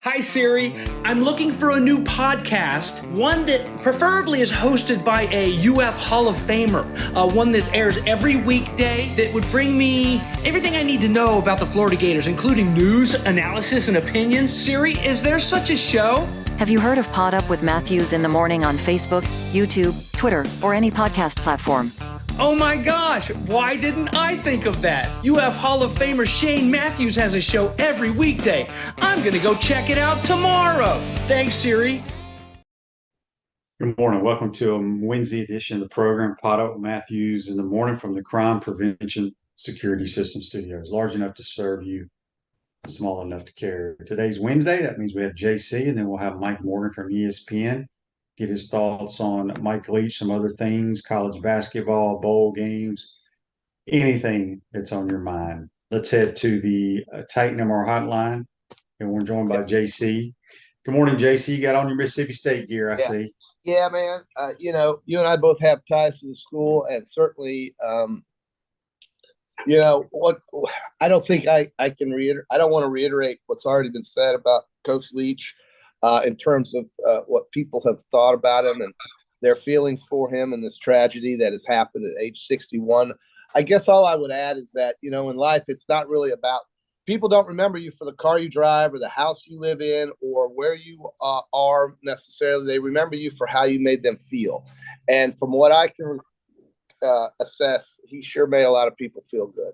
Hi, Siri. I'm looking for a new podcast, one that preferably is hosted by a UF Hall of Famer, one that airs every weekday that would bring me everything I need to know about the Florida Gators, including news, analysis, and opinions. Siri, is there such a show? Have you heard of Pod Up with Matthews in the Morning on Facebook, YouTube, Twitter, or any podcast platform? Oh my gosh, why didn't I think of that? UF Hall of Famer Shane Matthews has a show every weekday. I'm going to go check it out tomorrow. Thanks, Siri. Good morning. Welcome to a Wednesday edition of the program, Pod Up with Matthews in the morning from the Crime Prevention Security System Studios. Large enough to serve you, small enough to care. Today's Wednesday. That means we have JC, and then we'll have Mike Morgan from ESPN. Get his thoughts on Mike Leach, some other things, college basketball, bowl games, anything that's on your mind. Let's head to the Titan MR hotline, and we're joined by JC. Good morning, JC. You got on your Mississippi State gear, I see. Yeah, man. You and I both have ties to the school, and certainly, what I don't think I can reiterate. I don't want to reiterate what's already been said about Coach Leach. In terms of what people have thought about him and their feelings for him and this tragedy that has happened at age 61. I guess all I would add is that, in life, it's not really about – people don't remember you for the car you drive or the house you live in or where you are necessarily. They remember you for how you made them feel. And from what I can assess, he sure made a lot of people feel good.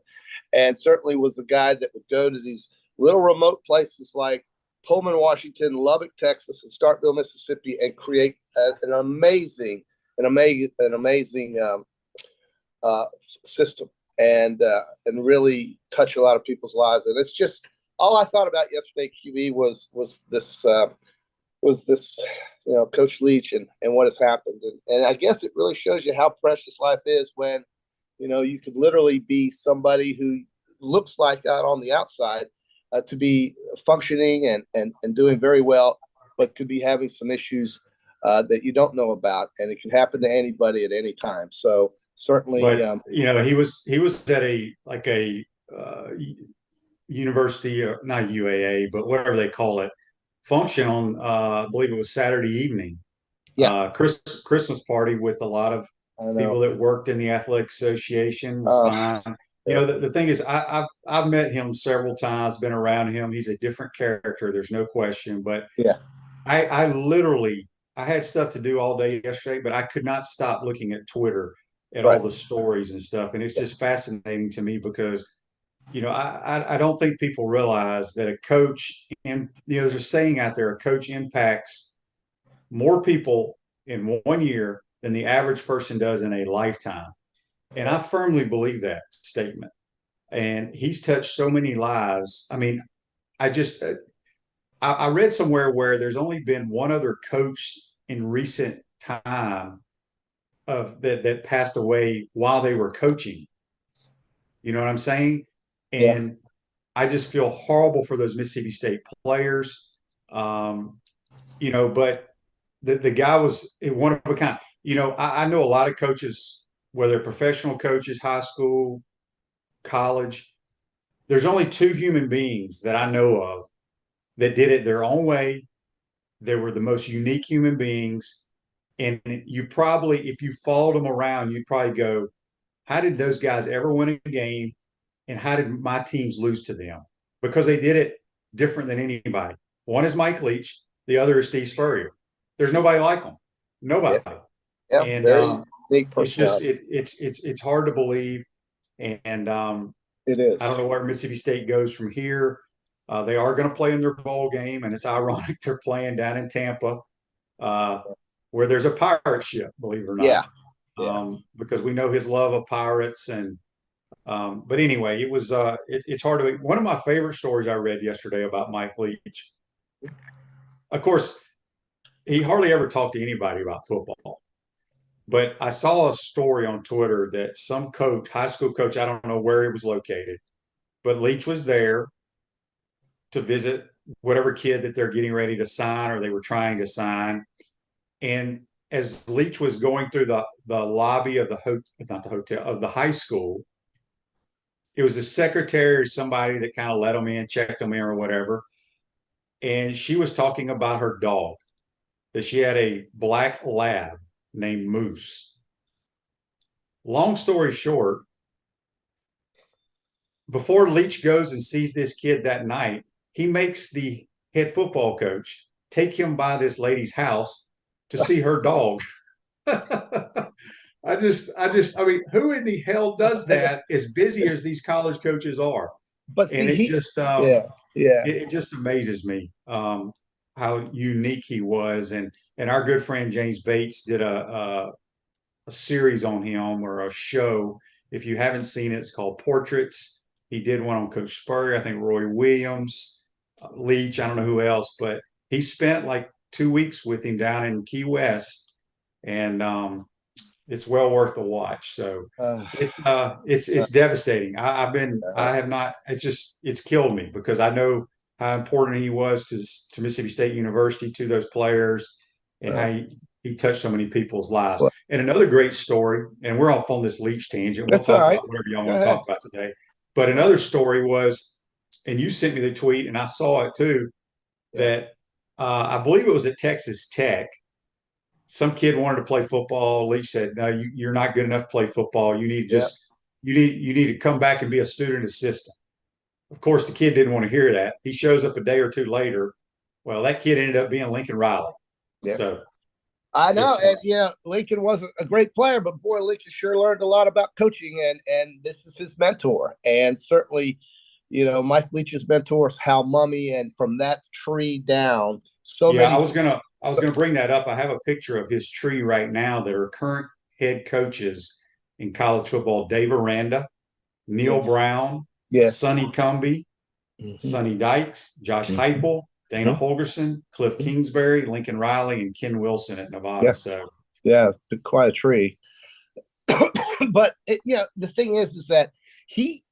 And certainly was a guy that would go to these little remote places like Pullman, Washington, Lubbock, Texas, and Starkville, Mississippi, and create an amazing system and really touch a lot of people's lives. And it's just all I thought about yesterday. QB was this Coach Leach and what has happened. And I guess it really shows you how precious life is when you could literally be somebody who looks like that on the outside. To be functioning and doing very well, but could be having some issues that you don't know about, and it can happen to anybody at any time. So certainly, he was at a university, or not UAA, but whatever they call it, function on I believe it was Saturday evening. Yeah, Christmas party with a lot of people that worked in the athletic association. Was fine. The thing is, I've met him several times, been around him. He's a different character. There's no question. But yeah, I literally had stuff to do all day yesterday, but I could not stop looking at Twitter at all the stories and stuff. And it's just fascinating to me because, I don't think people realize that a coach, and there's a saying out there, a coach impacts more people in 1 year than the average person does in a lifetime. And I firmly believe that statement. And he's touched so many lives. I mean, I read somewhere where there's only been one other coach in recent time that passed away while they were coaching. You know what I'm saying? And I just feel horrible for those Mississippi State players. But the guy was one of a kind. I know a lot of coaches, whether professional coaches, high school, college, there's only two human beings that I know of that did it their own way. They were the most unique human beings. And you probably, if you followed them around, you'd probably go, how did those guys ever win a game? And how did my teams lose to them? Because they did it different than anybody. One is Mike Leach. The other is Steve Spurrier. There's nobody like them. Nobody. Yeah, and it's just it's hard to believe, and it is. I don't know where Mississippi State goes from here. They are going to play in their bowl game, and it's ironic they're playing down in Tampa, where there's a pirate ship, believe it or not. Because we know his love of pirates, and but anyway, it was it's hard to. One of my favorite stories I read yesterday about Mike Leach. Of course, he hardly ever talked to anybody about football. But I saw a story on Twitter that some coach, high school coach, I don't know where he was located, but Leach was there to visit whatever kid that they're getting ready to sign or they were trying to sign. And as Leach was going through the lobby of the high school, it was the secretary or somebody that kind of let him in, checked him in or whatever. and she was talking about her dog, that she had a black lab named Moose. Long story short, before Leach goes and sees this kid that night, he makes the head football coach take him by this lady's house to see her dog. I mean, who in the hell does that as busy as these college coaches are? But see, And it just amazes me how unique he was. And our good friend James Bates did a series on him, or a show. If you haven't seen it, it's called Portraits. He did one on Coach Spurrier, I think Roy Williams, Leach, I don't know who else, but he spent like 2 weeks with him down in Key West, and it's well worth the watch. So it's devastating. It's killed me, because I know how important he was to Mississippi State University, to those players, and how he touched so many people's lives. Well, and another great story, and we're off on this Leach tangent. We'll talk about whatever y'all want to talk about today. But another story was, and you sent me the tweet, and I saw it too, that I believe it was at Texas Tech. Some kid wanted to play football. Leach said, "No, you're not good enough to play football. You need to you need to come back and be a student assistant." Of course, the kid didn't want to hear that. He shows up a day or two later. Well, that kid ended up being Lincoln Riley. Yeah. So I know, and Lincoln wasn't a great player, but boy, Lincoln sure learned a lot about coaching, and this is his mentor, and certainly, Mike Leach's mentor is Hal Mummy, and from that tree down, I was gonna bring that up. I have a picture of his tree right now that are current head coaches in college football: Dave Aranda, Neil Brown, Sonny Cumbie, Sonny Dykes, Josh Heupel, Dana Holgerson, Cliff Kingsbury, Lincoln Riley, and Ken Wilson at Nevada. So quite a tree. But the thing is that he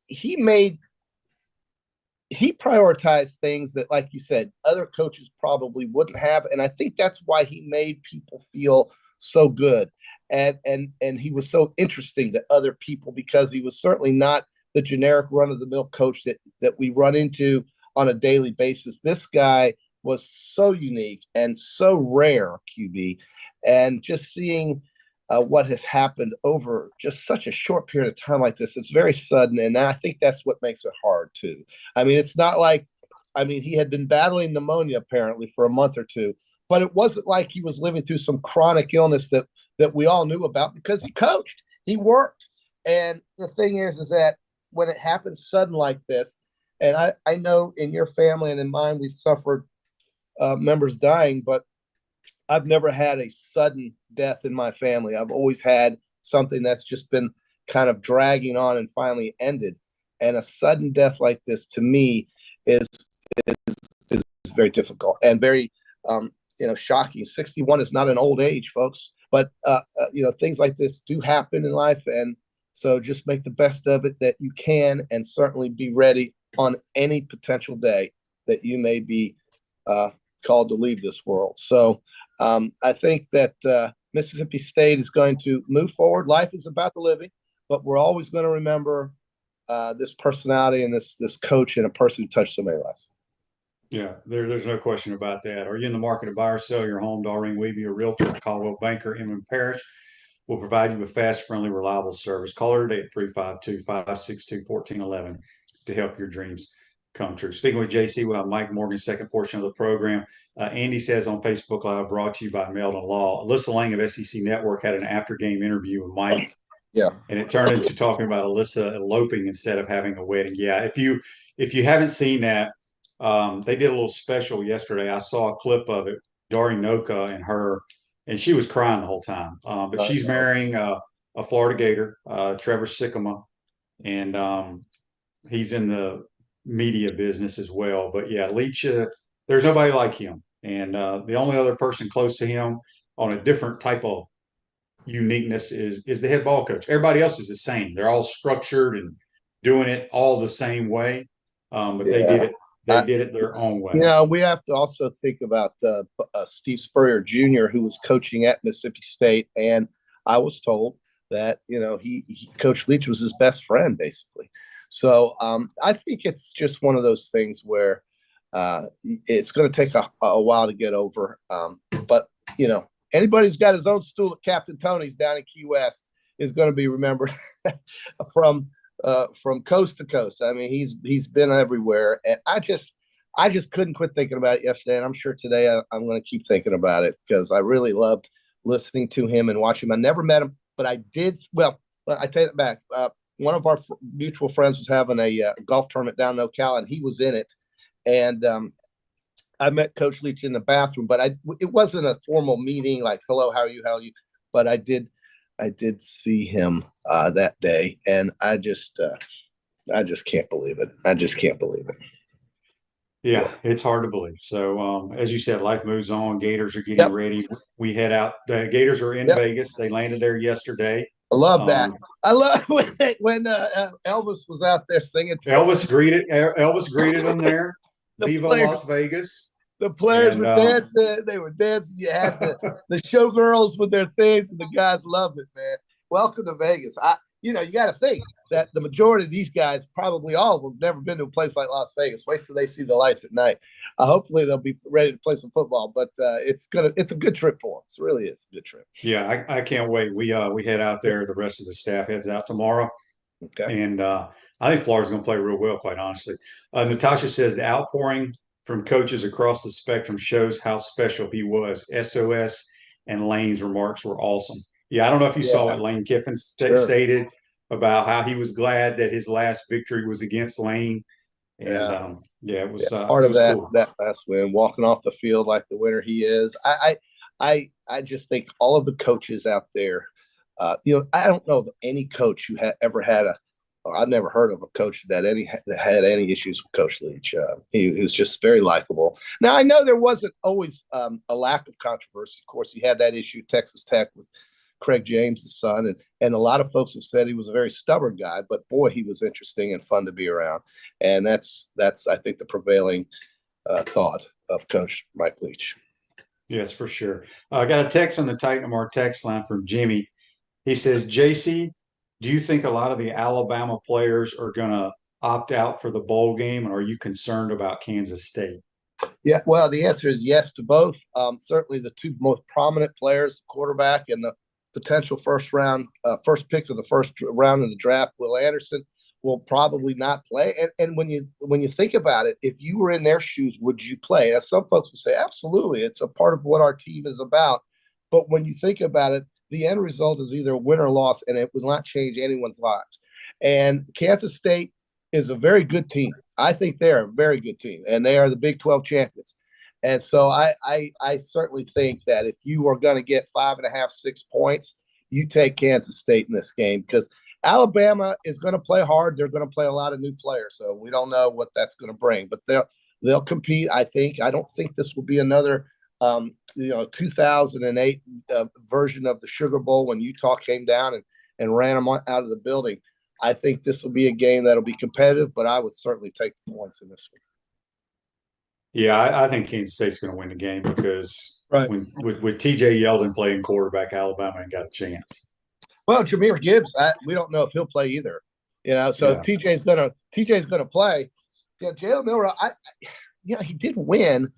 prioritized things that, like you said, other coaches probably wouldn't have, and I think that's why he made people feel so good, and he was so interesting to other people, because he was certainly not the generic run-of-the-mill coach that we run into on a daily basis. This guy was so unique and so rare, QB, and just seeing what has happened over just such a short period of time like this, it's very sudden, and I think that's what makes it hard too. I mean, it's not like, he had been battling pneumonia apparently for a month or two, but it wasn't like he was living through some chronic illness that we all knew about, because he coached, he worked. And the thing is that when it happens sudden like this, and I know in your family and in mine, we've suffered members dying, but I've never had a sudden death in my family. I've always had something that's just been kind of dragging on and finally ended. And a sudden death like this, to me, is very difficult and very shocking. 61 is not an old age, folks, but things like this do happen in life, and so just make the best of it that you can, and certainly be ready on any potential day that you may be called to leave this world. So I think that Mississippi State is going to move forward. Life is about the living, but we're always going to remember this personality and this coach and a person who touched so many lives. Yeah, there's no question about that. Are you in the market to buy or sell your home? Doreen Weeby, a realtor, Caldwell Banker, Inman Parish, will provide you with fast, friendly, reliable service. Call her today at 352-562-1411 to help your dreams come true. Speaking with JC, we'll have Mike Morgan, second portion of the program. Andy says on Facebook Live, brought to you by Meldon Law. Alyssa Lang of SEC Network had an after-game interview with Mike. Yeah. And it turned into talking about Alyssa eloping instead of having a wedding. Yeah, if you haven't seen that, they did a little special yesterday. I saw a clip of it, Dari Noka and her, and she was crying the whole time. But she's marrying a Florida Gator, Trevor Sikkema, and he's in the media business as well. But yeah, Leach, there's nobody like him. And the only other person close to him on a different type of uniqueness is the head ball coach. Everybody else is the same. They're all structured and doing it all the same way. But they did it. They did it their own way. We have to also think about Steve Spurrier Jr., who was coaching at Mississippi State, and I was told that Coach Leach was his best friend, basically. So I think it's just one of those things where It's going to take a while to get over. But, anybody who's got his own stool at Captain Tony's down in Key West is going to be remembered from coast to coast. I mean, he's been everywhere. And I just couldn't quit thinking about it yesterday. And I'm sure today I'm going to keep thinking about it because I really loved listening to him and watching him. I never met him, but I did. Well, I take it back. One of our mutual friends was having a golf tournament down in Ocala, and he was in it. And I met Coach Leach in the bathroom, but it wasn't a formal meeting like, hello, how are you? But I did see him that day, and I just can't believe it. I just can't believe it. Yeah, it's hard to believe. So, as you said, life moves on. Gators are getting ready. We head out. The Gators are in Vegas. They landed there yesterday. I love that. I love when Elvis was out there singing. Elvis greeted them there. Viva Las Vegas. The players were dancing. They were dancing. You had the showgirls with their things, and the guys loved it, man. Welcome to Vegas. You got to think that the majority of these guys, probably all of them, never been to a place like Las Vegas. Wait till they see the lights at night. Hopefully they'll be ready to play some football, but it's a good trip for them. It really is a good trip. Yeah, I can't wait. We head out there. The rest of the staff heads out tomorrow. Okay. And I think Florida's going to play real well, quite honestly. Natasha says the outpouring from coaches across the spectrum shows how special he was. SOS and Lane's remarks were awesome. Yeah, I don't know if you saw what Lane Kiffin stated about how he was glad that his last victory was against Lane. And it was part of that. Cool. That last win, walking off the field like the winner he is. I just think all of the coaches out there. I don't know of any coach who ever had I've never heard of a coach that had any issues with Coach Leach. He was just very likable. Now I know there wasn't always a lack of controversy. Of course, he had that issue at Texas Tech with Craig James' son, and a lot of folks have said he was a very stubborn guy, but boy, he was interesting and fun to be around. And that's I think the prevailing thought of Coach Mike Leach. Yes, for sure. I got a text on the Titan Mar text line from Jimmy. He says, JC, do you think a lot of the Alabama players are going to opt out for the bowl game, and are you concerned about Kansas State? Yeah, well, the answer is yes to both. Certainly the two most prominent players, the quarterback and the potential first pick of the first round of the draft, Will Anderson, will probably not play. And when you think about it, if you were in their shoes, would you play? As some folks would say, absolutely. It's a part of what our team is about. But when you think about it, the end result is either win or loss, and it will not change anyone's lives. And Kansas State is a very good team. I think they're a very good team, and they are the Big 12 champions. And so I certainly think that if you are going to get 5.5, 6 points, you take Kansas State in this game, because Alabama is going to play hard. They're going to play a lot of new players, so we don't know what that's going to bring. But they'll compete, I think. I don't think this will be another 2008 version of the Sugar Bowl when Utah came down and ran them out of the building. I think this will be a game that'll be competitive, but I would certainly take the points in this one. Yeah, I think Kansas State's going to win the game because with T.J. Yeldon playing quarterback, Alabama ain't got a chance. Well, Jahmyr Gibbs, we don't know if he'll play either. So if TJ's gonna play, Jalen Milroe, he did win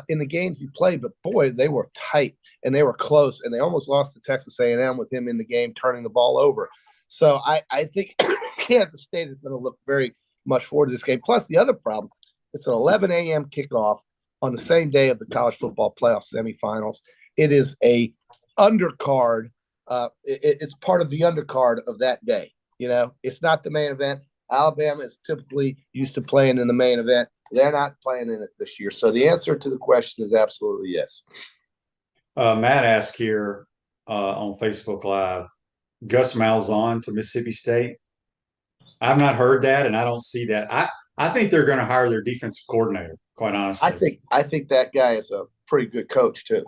in the games he played, but boy, they were tight and they were close, and they almost lost to Texas A&M with him in the game turning the ball over. So I think Kansas State is going to look very much forward to this game. Plus, the other problem, it's an 11 a.m. kickoff on the same day of the college football playoff semifinals. It is a undercard. It's part of the undercard of that day. It's not the main event. Alabama is typically used to playing in the main event. They're not playing in it this year. So the answer to the question is absolutely yes. Matt asked here on Facebook Live, Gus Malzahn to Mississippi State. I've not heard that, and I don't see that. I think they're going to hire their defensive coordinator, quite honestly. I think that guy is a pretty good coach, too.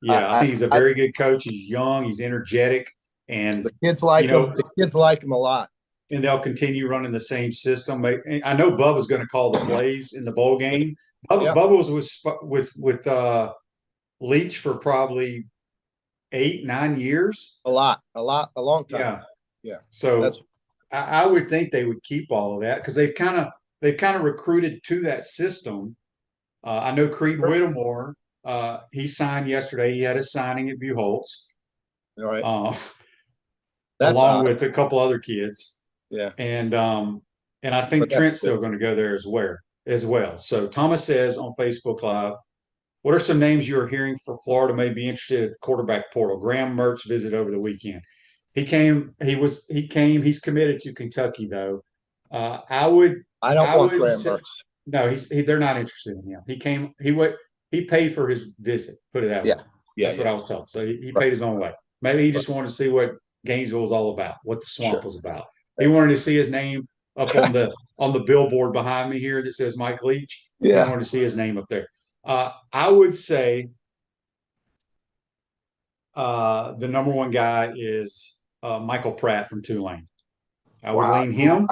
Yeah, I think he's a very good coach. He's young. He's energetic. And the kids like him. The kids like him a lot. And they'll continue running the same system. I know Bubba's going to call the plays in the bowl game. Bubba was with Leach for probably 8-9 years. A long time. Yeah. So I would think they would keep all of that because they've kind of recruited to that system. I know Creed Whittemore. He signed yesterday. He had a signing at Buchholz, All right. Along with a couple other kids. Yeah. And I think Trent's still going to go there as well. So Thomas says on Facebook Live, what are some names you are hearing for Florida may be interested at the quarterback portal? Graham Mertz visit over the weekend. He's committed to Kentucky though. I don't want Graham Mertz. No, they're not interested in him. He paid for his visit, put it that way. That's what I was told. So he paid his own way. Maybe he just wanted to see what Gainesville was all about, what the swamp was about. He wanted to see his name up on the billboard behind me here that says Mike Leach. Yeah. He wanted to see his name up there. I would say the number one guy is Michael Pratt from Tulane. I would lean him.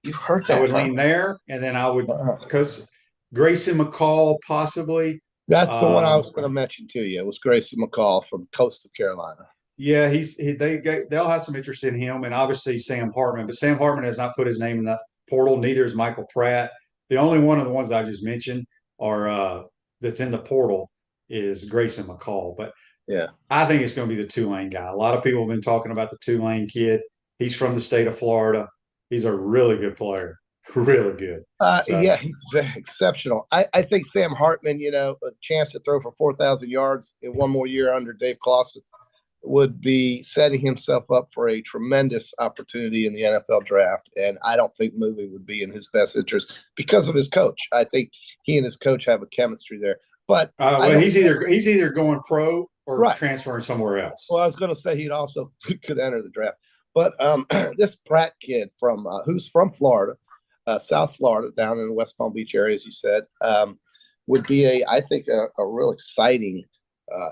You've heard that. I would lean there, and then I would because Grayson McCall possibly. That's the one I was going to mention to you. It was Grayson McCall from Coastal Carolina. Yeah, they'll have some interest in him, and obviously Sam Hartman. But Sam Hartman has not put his name in the portal. Neither is Michael Pratt. The only one of the ones I just mentioned are that's in the portal is Grayson McCall. But yeah, I think it's going to be the Tulane guy. A lot of people have been talking about the Tulane kid. He's from the state of Florida. He's a really good player. Really good. Yeah, he's exceptional. I think Sam Hartman, a chance to throw for 4,000 yards in one more year under Dave Clawson would be setting himself up for a tremendous opportunity in the NFL draft. And I don't think moving would be in his best interest because of his coach. I think he and his coach have a chemistry there. But he's either going pro or transferring somewhere else. Well, I was going to say he'd also could enter the draft. But this Pratt kid from who's from Florida, South Florida, down in the West Palm Beach area, as you said, would be I think a real exciting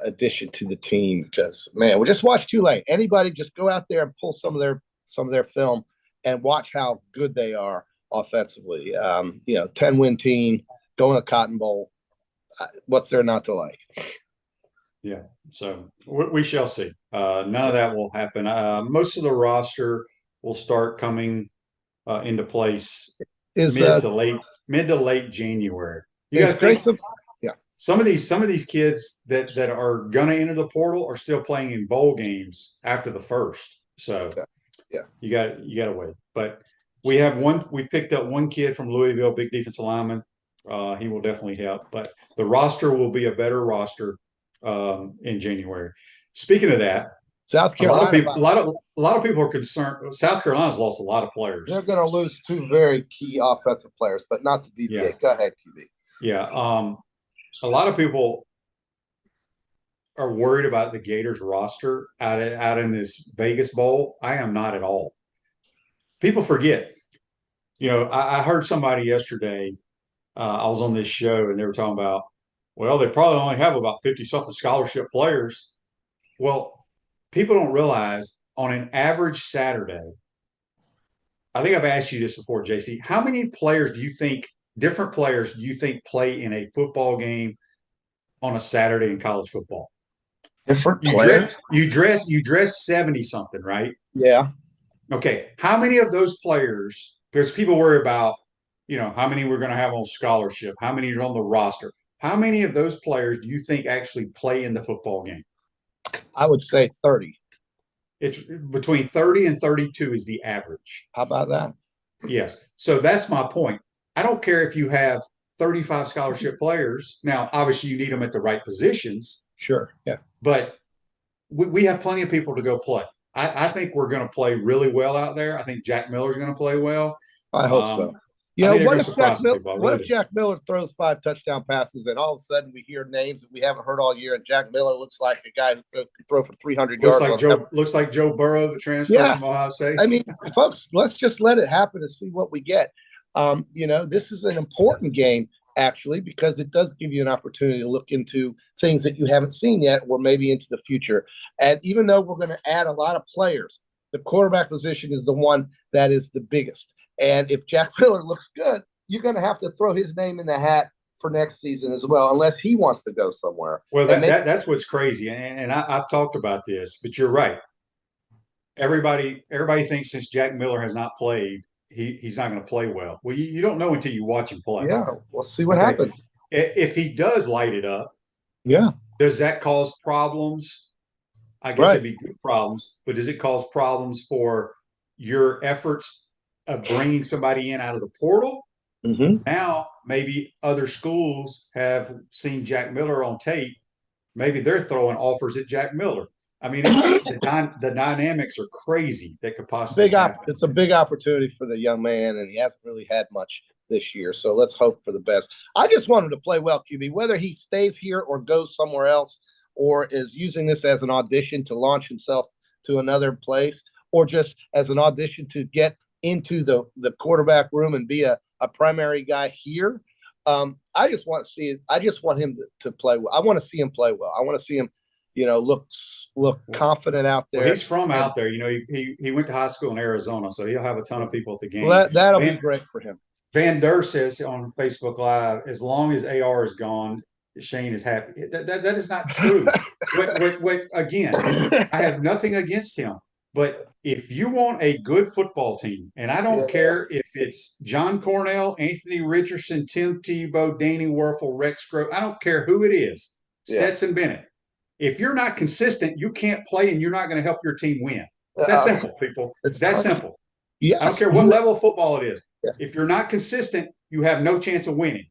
addition to the team because, man, we'll just watch Tulane. Anybody just go out there and pull some of their film and watch how good they are offensively. 10-win team, going to Cotton Bowl. What's there not to like? Yeah, so we shall see. None of that will happen. Most of the roster will start coming into place mid to late January. You got to think. Some of these kids that are going to enter the portal are still playing in bowl games after the first. So you got to wait. But we picked up one kid from Louisville, big defensive lineman. He will definitely help. But the roster will be a better roster in January. Speaking of that, South Carolina, a lot of people are concerned. South Carolina's lost a lot of players. They're going to lose two very key offensive players, but not to deviate. Yeah. Go ahead, QB. Yeah. A lot of people are worried about the Gators roster out in this Vegas Bowl. I am not at all. People forget. I heard somebody yesterday. I was on this show and they were talking about, well, they probably only have about 50-something scholarship players. Well, people don't realize on an average Saturday, I think I've asked you this before, JC, how many different players do you think play in a football game on a Saturday in college football? Different players? You dress 70-something, right? Yeah. Okay. How many of those players, because people worry about, how many we're going to have on scholarship, how many are on the roster. How many of those players do you think actually play in the football game? I would say 30. It's between 30 and 32 is the average. How about that? Yes. So that's my point. I don't care if you have 35 scholarship players. Now, obviously, you need them at the right positions. Sure. Yeah. But we have plenty of people to go play. I think we're going to play really well out there. I think Jack Miller's going to play well. I hope so. What if Jack Miller throws 5 touchdown passes and all of a sudden we hear names that we haven't heard all year and Jack Miller looks like a guy who can throw for 300 yards? Looks like Joe Burrow, the transfer from Ohio State. I mean, folks, let's just let it happen and see what we get. This is an important game, actually, because it does give you an opportunity to look into things that you haven't seen yet or maybe into the future. And even though we're going to add a lot of players, the quarterback position is the one that is the biggest. And if Jack Miller looks good, you're going to have to throw his name in the hat for next season as well, unless he wants to go somewhere. Well, that's what's crazy. And I've talked about this, but you're right. Everybody thinks since Jack Miller has not played, he's not going to play well. Well, you don't know until you watch him play. Yeah, we'll see what happens. if he does light it up, does that cause problems? I guess it'd be good problems, but does it cause problems for your efforts of bringing somebody in out of the portal? Now, maybe other schools have seen Jack Miller on tape. Maybe they're throwing offers at Jack Miller. I mean, the dynamics are crazy that could possibly happen. It's a big opportunity for the young man, and he hasn't really had much this year. So let's hope for the best. I just want him to play well, QB, whether he stays here or goes somewhere else, or is using this as an audition to launch himself to another place, or just as an audition to get into the quarterback room and be a primary guy here. I just want him to play well. I want to see him play well. I want to see him, look confident out there. Well, he's from out there. He went to high school in Arizona, so he'll have a ton of people at the game. Well, that'll be great for him. Van Der says on Facebook Live, as long as AR is gone, Shane is happy. That is not true. Again, I have nothing against him. But if you want a good football team, and I don't care if it's John Cornell, Anthony Richardson, Tim Tebow, Danny Werfel, Rex Grove, I don't care who it is, Stetson Bennett. If you're not consistent, you can't play and you're not going to help your team win. It's that simple, people. It's that simple. I don't care what level of football it is. Yeah. If you're not consistent, you have no chance of winning.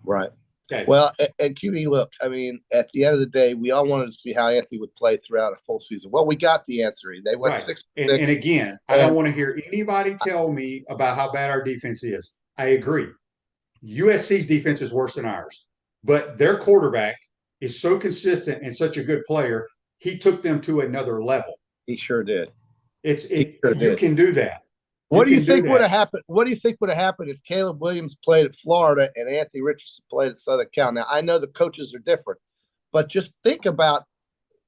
Right. Okay. Well, and QB, look, I mean, at the end of the day, we all wanted to see how Anthony would play throughout a full season. Well, we got the answer. They went 6-6. And again, I don't want to hear anybody tell me about how bad our defense is. I agree. USC's defense is worse than ours. But their quarterback is so consistent and such a good player, he took them to another level. He sure did. You can do that. What do you think would have happened? What do you think would have happened if Caleb Williams played at Florida and Anthony Richardson played at Southern Cal? Now, I know the coaches are different, but just think about,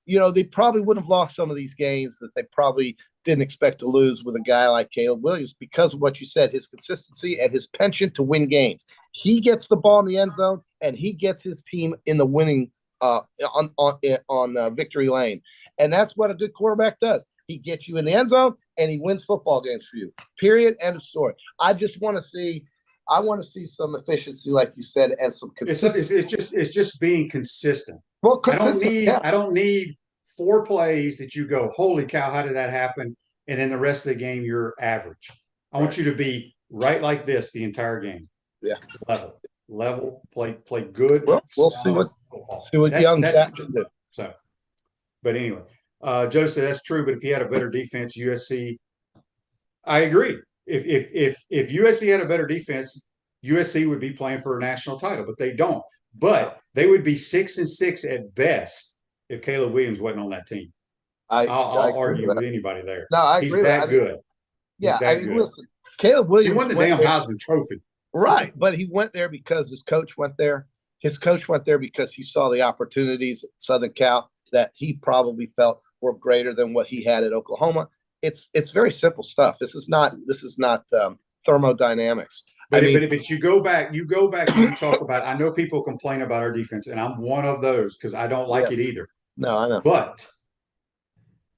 they probably wouldn't have lost some of these games that they probably didn't expect to lose with a guy like Caleb Williams because of what you said, his consistency and his penchant to win games. He gets the ball in the end zone and he gets his team in the winning on victory lane. And that's what a good quarterback does. He gets you in the end zone and he wins football games for you. Period. End of story. I want to see some efficiency, like you said, and some consistency. It's just being consistent. Well, I don't need 4 plays that you go, holy cow, how did that happen? And then the rest of the game you're average. I want you to be right like this the entire game. Yeah. Level, play good. Well, we'll see what young Jack can do. So, but anyway. Joe said that's true, but if he had a better defense, USC, I agree. If USC had a better defense, USC would be playing for a national title, but they don't. But they would be 6-6 at best if Caleb Williams wasn't on that team. I'll argue with anybody there. No, I agree. He's that good. Listen, Caleb Williams. He won the damn Heisman Trophy. Right, but he went there because his coach went there. His coach went there because he saw the opportunities at Southern Cal that he probably felt were greater than what he had at Oklahoma. It's very simple stuff. This is not thermodynamics. But you go back and you talk about. I know people complain about our defense, and I'm one of those because I don't like it either. No, I know. But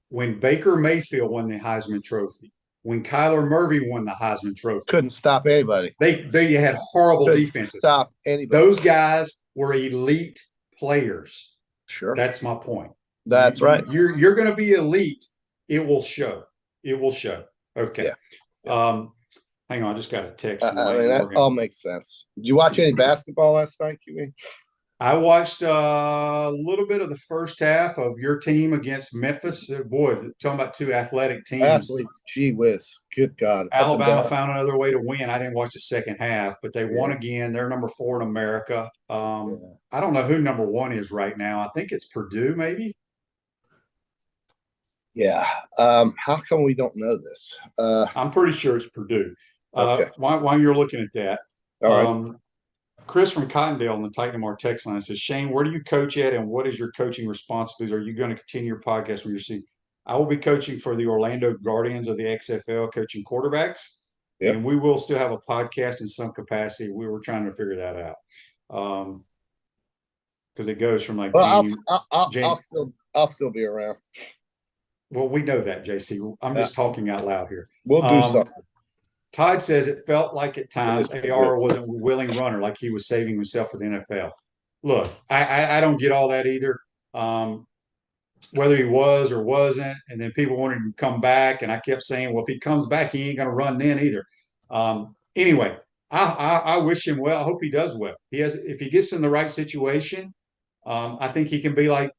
when Baker Mayfield won the Heisman Trophy, when Kyler Murray won the Heisman Trophy, couldn't stop anybody. They had horrible defenses. Stop anybody. Those guys were elite players. Sure, that's my point. That's right. You're going to be elite. It will show. It will show. Okay. Yeah. Hang on. I just got a text. That all makes sense. Did you watch any basketball last night, QB? I watched a little bit of the first half of your team against Memphis. Boy, talking about 2 athletic teams. Athletes. Gee whiz. Good God. Alabama found another way to win. I didn't watch the second half, but they won again. They're number 4 in America. I don't know who number 1 is right now. I think it's Purdue, maybe. Yeah. How come we don't know this? I'm pretty sure it's Purdue. Okay. While you're looking at that, all right. Chris from Cottondale on the Titan Mar text line says, Shane, where do you coach at and what is your coaching responsibilities? Are you going to continue your podcast when you're seeing? I will be coaching for the Orlando Guardians of the XFL, coaching quarterbacks. Yep. And we will still have a podcast in some capacity. We were trying to figure that out. Because it goes from like I'll still be around. Well, we know that, JC. I'm just talking out loud here. We'll do something. Todd says it felt like at times AR wasn't a willing runner, like he was saving himself for the NFL. Look, I don't get all that either. Whether he was or wasn't, and then people wanted him to come back, and I kept saying, well, if he comes back, he ain't going to run then either. Anyway, I wish him well. I hope he does well. If he gets in the right situation, I think he can be like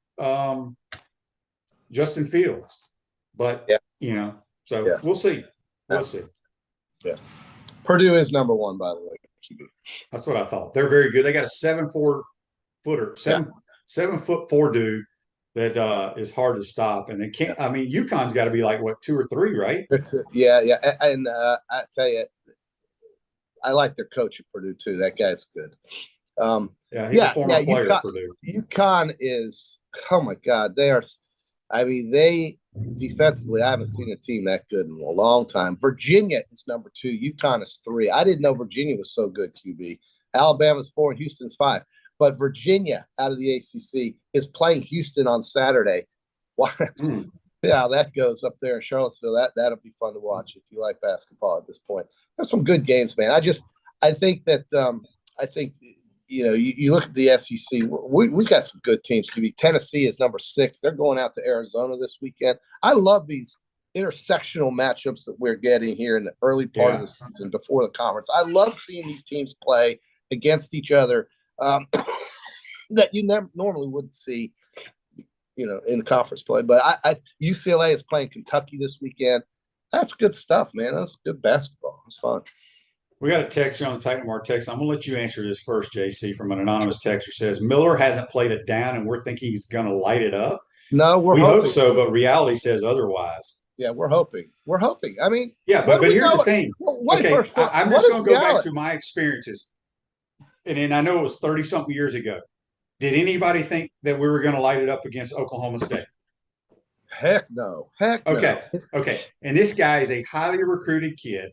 Justin Fields. But we'll see. We'll see. Yeah. Purdue is number one, by the way. That's what I thought. They're very good. They got a 7'4" footer, 7'4" dude that is hard to stop. And they can't. I mean, UConn's got to be like what, 2 or 3, right? Yeah. And I tell you, I like their coach at Purdue too. That guy's good. He's a former player at Purdue. UConn is. Oh my God, they are. I mean, they defensively, I haven't seen a team that good in a long time. Virginia is number 2. UConn is 3. I didn't know Virginia was so good, QB. Alabama's 4 and Houston's 5. But Virginia out of the ACC is playing Houston on Saturday. Yeah, that goes up there in Charlottesville. That'll be fun to watch if you like basketball at this point. There's some good games, man. I think you look at the SEC. We've got some good teams. Tennessee is number 6. They're going out to Arizona this weekend. I love these intersectional matchups that we're getting here in the early part of the season before the conference. I love seeing these teams play against each other that you never normally wouldn't see, in conference play. But UCLA is playing Kentucky this weekend. That's good stuff, man. That's good basketball. It's fun. We got a text here on the Titan Mark text. I'm going to let you answer this first, JC, from an anonymous texter. Says Miller hasn't played it down, and we're thinking he's going to light it up. No, we hope so, but reality says otherwise. Yeah, we're hoping. I mean, but here's the thing. I'm just going to go back to my experiences, and then I know it was 30-something years ago. Did anybody think that we were going to light it up against Oklahoma State? Heck no. Okay. And this guy is a highly recruited kid.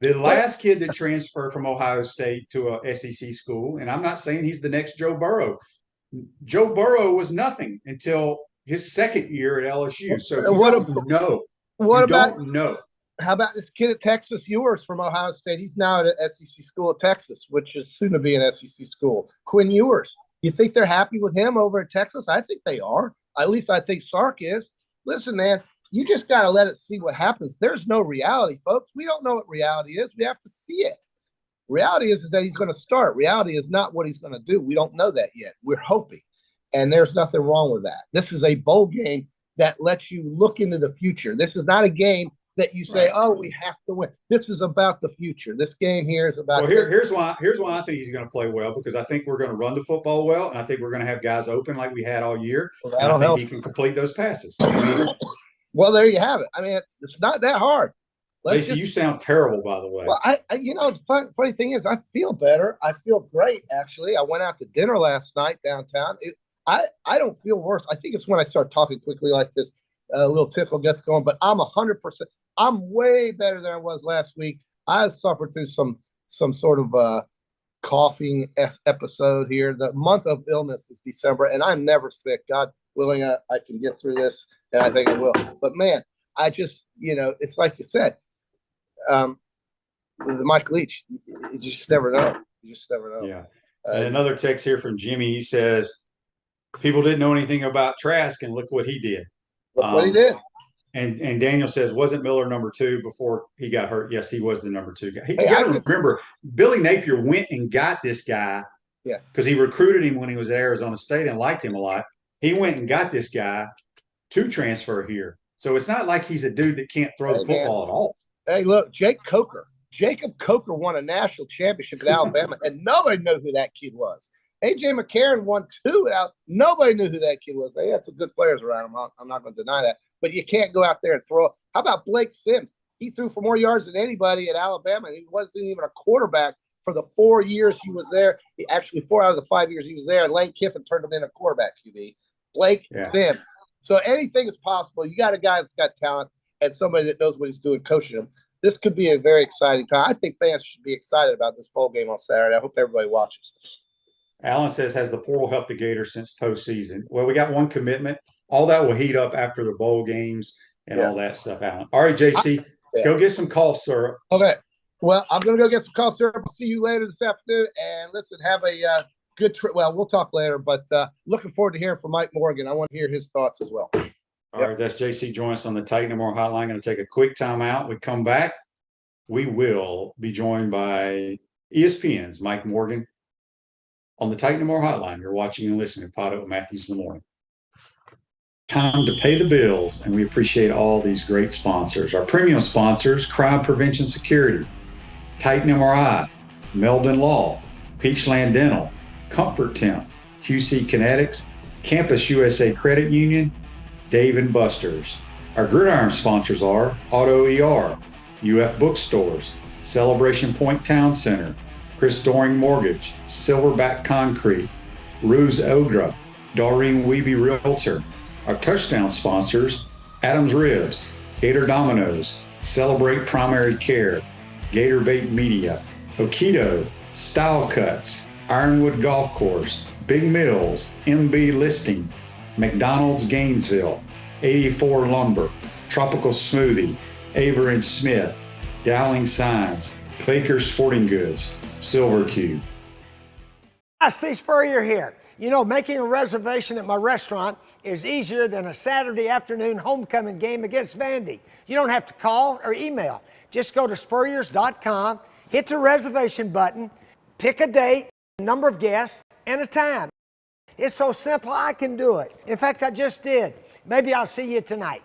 The last kid that transferred from Ohio State to a SEC school, and I'm not saying he's the next Joe Burrow. Joe Burrow was nothing until his second year at LSU. So you don't know. How about this kid at Texas, Ewers from Ohio State? He's now at an SEC school at Texas, which is soon to be an SEC school. Quinn Ewers. You think they're happy with him over at Texas? I think they are. At least I think Sark is. Listen, man. You just got to let it see what happens. There's no reality, folks. We don't know what reality is. We have to see it. Reality is that he's going to start. Reality is not what he's going to do. We don't know that yet. We're hoping. And there's nothing wrong with that. This is a bowl game that lets you look into the future. This is not a game that you say, we have to win. This is about the future. This game here is about. Well, here's why I think he's going to play well, because I think we're going to run the football well, and I think we're going to have guys open like we had all year. Well, and I think he can complete those passes. Well, there you have it. I mean, it's not that hard. Lacey, you sound terrible, by the way. Well, the funny thing is, I feel better. I feel great, actually. I went out to dinner last night downtown. I don't feel worse. I think it's when I start talking quickly like this, a little tickle gets going. But I'm 100%. I'm way better than I was last week. I suffered through some sort of coughing episode here. The month of illness is December, and I'm never sick. God willing, I can get through this, and I think I will. But man, I just, it's like you said, with Mike Leach, you just never know. Yeah. And another text here from Jimmy. He says, people didn't know anything about Trask, and look what he did. Look what he did. And Daniel says, wasn't Miller number 2 before he got hurt? Yes, he was the number 2 guy. You got to remember, Billy Napier went and got this guy because he recruited him when he was at Arizona State and liked him a lot. He went and got this guy to transfer here. So it's not like he's a dude that can't throw the football at all. Hey, look, Jacob Coker won a national championship at Alabama, and nobody knew who that kid was. A.J. McCarron won 2 out. Nobody knew who that kid was. They had some good players around him. I'm not going to deny that. But you can't go out there and throw. How about Blake Sims? He threw for more yards than anybody at Alabama. And he wasn't even a quarterback for the 4 years he was there. Actually, 4 out of the 5 years he was there. Lane Kiffin turned him into a quarterback QB. Blake Sims. So anything is possible. You got a guy that's got talent and somebody that knows what he's doing coaching him. This could be a very exciting time. I think fans should be excited about this bowl game on Saturday. I hope everybody watches. Alan says, has the portal helped the Gators since postseason? Well, we got one commitment. All that will heat up after the bowl games and all that stuff, Alan. All right, JC, go get some cough syrup. Okay. Well, I'm going to go get some cough syrup. I'll see you later this afternoon. And listen, have a good trip. Well, we'll talk later, but looking forward to hearing from Mike Morgan. I want to hear his thoughts as well. All right, that's JC joining us on the Titan More Hotline. Going to take a quick time out. We come back. We will be joined by ESPN's Mike Morgan on the Titan More Hotline. You're watching and listening to Pod with Matthews in the morning. Time to pay the bills, and we appreciate all these great sponsors. Our premium sponsors: Crime Prevention Security, Titan MRI, Meldon Law, Peachland Dental, Comfort Temp, QC Kinetics, Campus USA Credit Union, Dave & Buster's. Our Gridiron sponsors are Auto ER, UF Bookstores, Celebration Point Town Center, Chris Doring Mortgage, Silverback Concrete, Ruse Ogra, Doreen Weeby Realtor. Our touchdown sponsors: Adams Ribs, Gator Dominoes, Celebrate Primary Care, Gator Bait Media, Okido, Style Cuts, Ironwood Golf Course, Big Mills, MB Listing, McDonald's Gainesville, 84 Lumber, Tropical Smoothie, Aver and Smith, Dowling Signs, Baker Sporting Goods, Silver Cube. Hi, Steve Spurrier here. You know, making a reservation at my restaurant is easier than a Saturday afternoon homecoming game against Vandy. You don't have to call or email. Just go to spurriers.com, hit the reservation button, pick a date, a number of guests, and a time. It's so simple, I can do it. In fact, I just did. Maybe I'll see you tonight.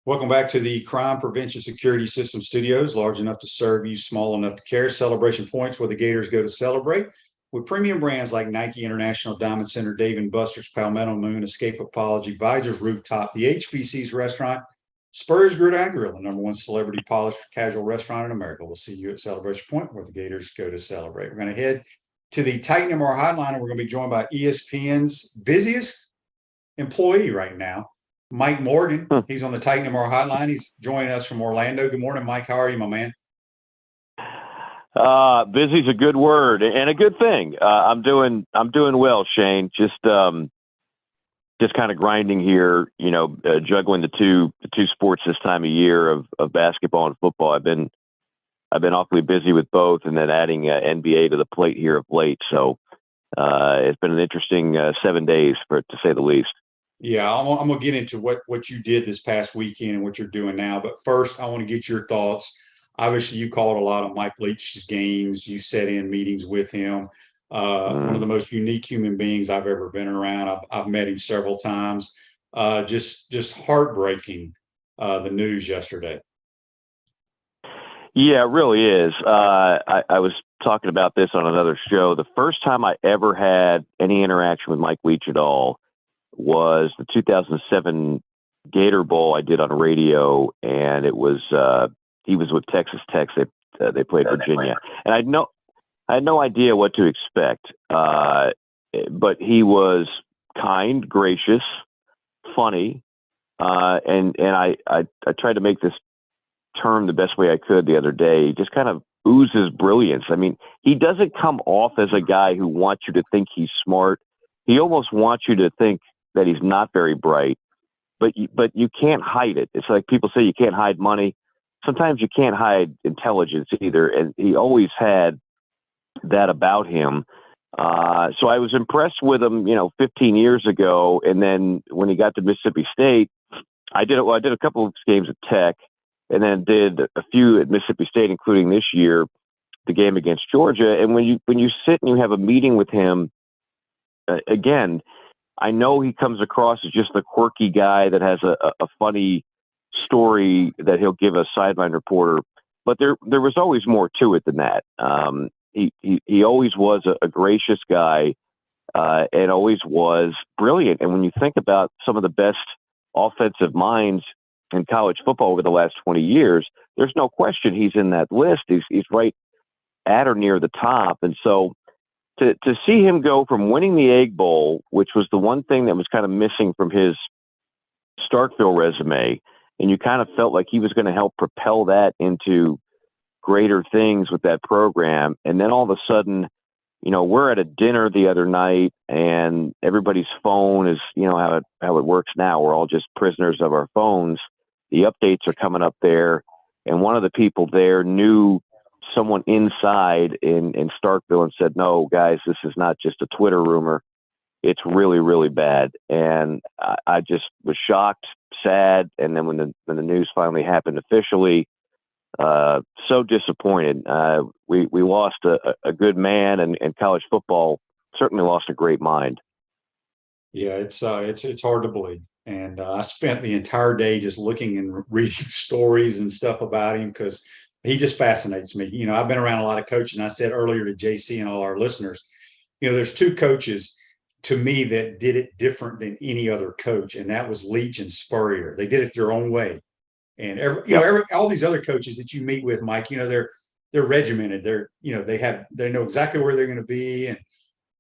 Welcome back to the Crime Prevention Security System Studios, large enough to serve you, small enough to care. Celebration Points, where the Gators go to celebrate. With premium brands like Nike International, Diamond Center, Dave & Buster's, Palmetto Moon, Escape Apology, Visor's Rooftop, the HBC's Restaurant, Spurs Gridiron Grill, the #1 celebrity polished casual restaurant in America. We'll see you at Celebration Point, where the Gators go to celebrate. We're going to head to the Titan MR Hotline, and we're going to be joined by ESPN's busiest employee right now, Mike Morgan. He's on the Titan MR Hotline. He's joining us from Orlando. Good morning, Mike. How are you, my man? Busy's a good word and a good thing. I'm doing well, Shane. Just kind of grinding here, juggling the two sports this time of year of basketball and football. I've been awfully busy with both, and then adding NBA to the plate here of late. So it's been an interesting 7 days, to say the least. Yeah, I'm going to get into what you did this past weekend and what you're doing now. But first, I want to get your thoughts. Obviously, you called a lot of Mike Leach's games. You sat in meetings with him. One of the most unique human beings I've ever been around. I've met him several times. Just heartbreaking, the news yesterday. Yeah, it really is. I was talking about this on another show. The first time I ever had any interaction with Mike Leach at all was the 2007 Gator Bowl I did on radio, and it was he was with Texas Tech. They played Virginia, and I had no idea what to expect. But he was kind, gracious, funny, and I tried to make this term the best way I could the other day. He just kind of oozes brilliance. I mean, he doesn't come off as a guy who wants you to think he's smart. He almost wants you to think that he's not very bright, but you can't hide it. It's like people say you can't hide money. Sometimes you can't hide intelligence either. And he always had that about him. So I was impressed with him, 15 years ago. And then when he got to Mississippi State, I did a couple of games at Tech, and then did a few at Mississippi State, including this year, the game against Georgia. And when you sit and you have a meeting with him, again, I know he comes across as just the quirky guy that has a funny story that he'll give a sideline reporter, but there was always more to it than that. He always was a gracious guy, and always was brilliant. And when you think about some of the best offensive minds in college football over the last 20 years, there's no question he's in that list. He's right at or near the top. And so to see him go from winning the Egg Bowl, which was the one thing that was kind of missing from his Starkville resume, and you kind of felt like he was going to help propel that into greater things with that program. And then all of a sudden, we're at a dinner the other night and everybody's phone is, how it works now. We're all just prisoners of our phones. The updates are coming up there. And one of the people there knew someone inside in Starkville and said, no, guys, this is not just a Twitter rumor. It's really, really bad. And I just was shocked, sad. And then when the news finally happened officially, so disappointed. We lost a good man, and college football certainly lost a great mind. Yeah, it's hard to believe. And I spent the entire day just looking and reading stories and stuff about him because he just fascinates me. I've been around a lot of coaches, and I said earlier to JC and all our listeners, there's two coaches to me that did it different than any other coach, and that was Leach and Spurrier. They did it their own way. And all these other coaches that you meet with, Mike, they're regimented. They know exactly where they're going to be, and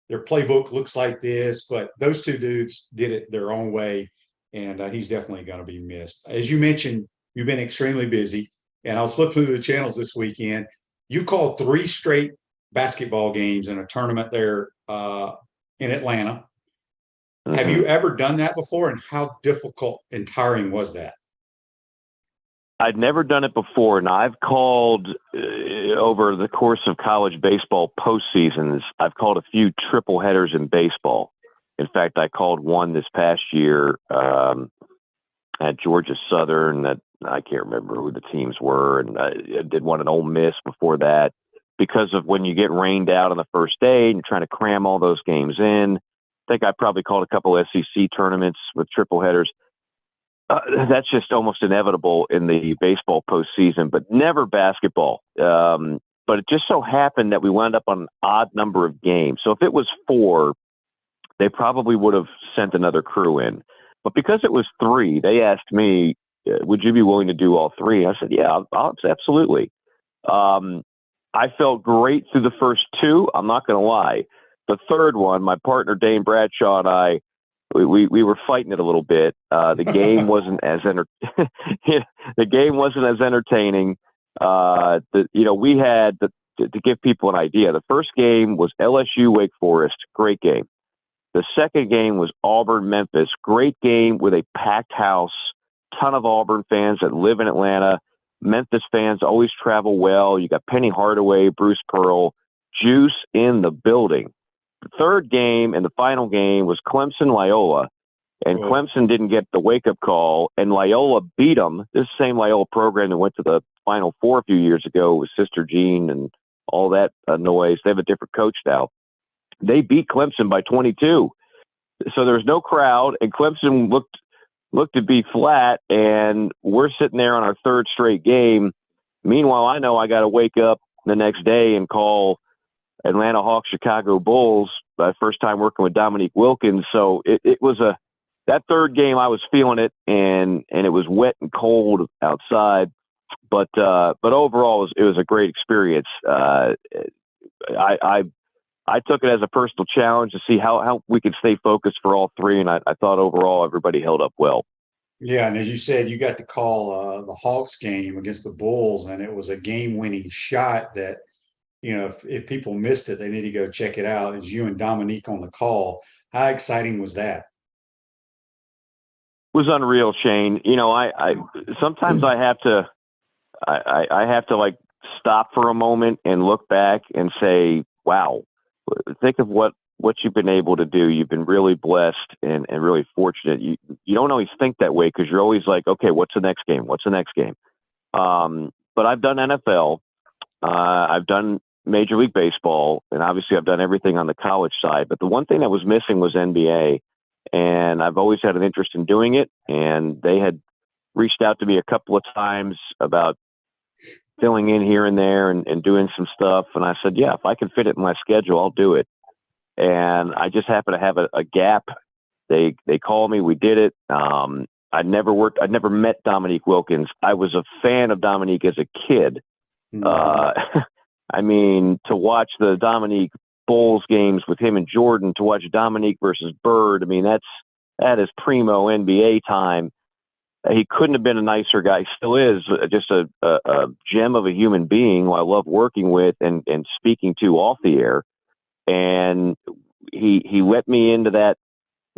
their playbook looks like this. But those two dudes did it their own way, and he's definitely going to be missed. As you mentioned, you've been extremely busy, and I was flipping through the channels this weekend. You called 3 straight basketball games in a tournament there in Atlanta. Mm-hmm. Have you ever done that before, and how difficult and tiring was that? I'd never done it before, and I've called over the course of college baseball postseasons. I've called a few triple headers in baseball. In fact, I called one this past year at Georgia Southern. That I can't remember who the teams were, and I did one at Ole Miss before that. Because of when you get rained out on the first day and you're trying to cram all those games in. I think I probably called a couple SEC tournaments with triple headers. That's just almost inevitable in the baseball postseason, but never basketball. But it just so happened that we wound up on an odd number of games. So if it was 4, they probably would have sent another crew in. But because it was 3, they asked me, would you be willing to do all 3? I said, yeah, absolutely. I felt great through the first 2. I'm not going to lie. The third one, my partner Dane Bradshaw and I, we were fighting it a little bit. The game wasn't as the game wasn't as entertaining. We had to give people an idea. The first game was LSU Wake Forest, great game. The second game was Auburn Memphis, great game with a packed house, ton of Auburn fans that live in Atlanta. Memphis fans always travel well. You got Penny Hardaway, Bruce Pearl, juice in the building. The third game and the final game was Clemson-Loyola, and Clemson didn't get the wake-up call, and Loyola beat them. This same Loyola program that went to the Final Four a few years ago with Sister Jean and all that noise. They have a different coach now. They beat Clemson by 22. So there was no crowd, and Clemson looked to be flat, and we're sitting there on our third straight game. Meanwhile, I know I got to wake up the next day and call Atlanta Hawks, Chicago Bulls. My first time working with Dominique Wilkins. So it was that third game, I was feeling it, and it was wet and cold outside. But overall, it was a great experience. I took it as a personal challenge to see how we could stay focused for all 3, and I thought overall everybody held up well. Yeah, and as you said, you got to call the Hawks game against the Bulls, and it was a game-winning shot that, if people missed it, they need to go check it out. As you and Dominique on the call, how exciting was that? It was unreal, Shane. I sometimes I have to like stop for a moment and look back and say, wow, think of what you've been able to do. You've been really blessed and really fortunate. You don't always think that way because you're always like, okay, what's the next game? What's the next game? But I've done NFL. I've done Major League Baseball, and obviously I've done everything on the college side. But the one thing that was missing was NBA, and I've always had an interest in doing it. And they had reached out to me a couple of times about filling in here and there and doing some stuff. And I said, yeah, if I can fit it in my schedule, I'll do it. And I just happened to have a gap. They called me. We did it. I'd never met Dominique Wilkins. I was a fan of Dominique as a kid. I mean, to watch the Dominique Bulls games with him and Jordan, to watch Dominique versus Bird, I mean, that is primo NBA time. He couldn't have been a nicer guy. He still is just a gem of a human being who I love working with and speaking to off the air. and he let me into that,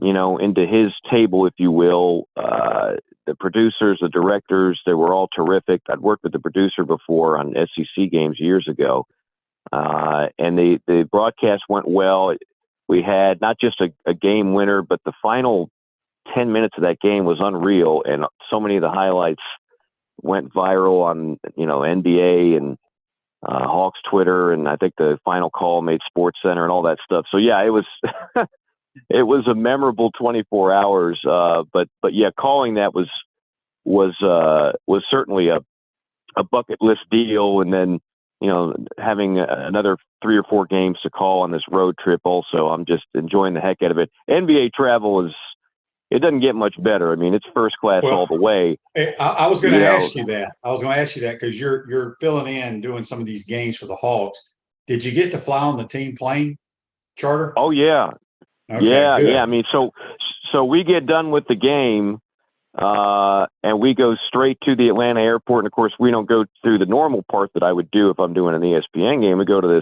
into his table, if you will. The producers, the directors, they were all terrific. I'd worked with the producer before on SEC games years ago. And the broadcast went well. We had not just a game winner, but the final 10 minutes of that game was unreal. And so many of the highlights went viral on, NBA and Hawks Twitter. And I think the final call made Sports Center and all that stuff. So yeah, it was, it was a memorable 24 hours. But yeah, calling that was certainly a bucket list deal. And then, having another 3 or 4 games to call on this road trip also, I'm just enjoying the heck out of it. NBA travel it doesn't get much better. I mean, it's first class all the way. I was going to ask you that. I was going to ask you that because you're filling in doing some of these games for the Hawks. Did you get to fly on the team plane charter? Oh, yeah. Okay, yeah, good. yeah. I mean, so we get done with the game, and we go straight to the Atlanta airport. And of course, we don't go through the normal part that I would do if I'm doing an ESPN game. We go to